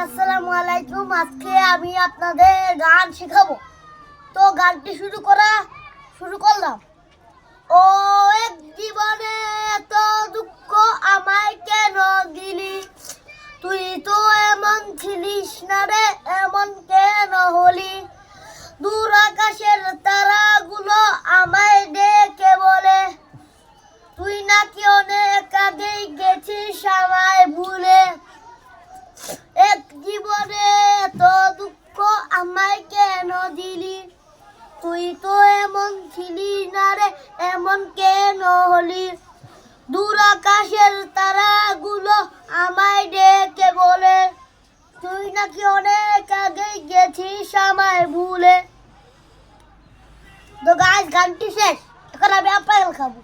আসসালামু আলাইকুম। আজকে আমি আপনাদের গান শেখাবো। তো গানটি শুরু করলাম। ও এক জীবনে এত দুঃখ আমায় কেন দিলি, তুই তো এমন ছিলিস না রে, এমন কেন হলি। দূর আকাশের তারাগুলো আমায় ডেকে বলে, তুই নাকি অনেক আগেই গেছিস আমায় ভুলে। এক জীবনে এত দুঃখ আমায় কেন দিলি, তুই তো এমন ছিলি না রে, এমন কেন হলি। দূর আকাশের তারাগুলো আমায় ডেকে বলে, তুই নাকি অনেক আগেই গেছিস আমায় ভুলে। তো গাইস, গানটি শেষ। এখন আমি আপনাকে খাবো।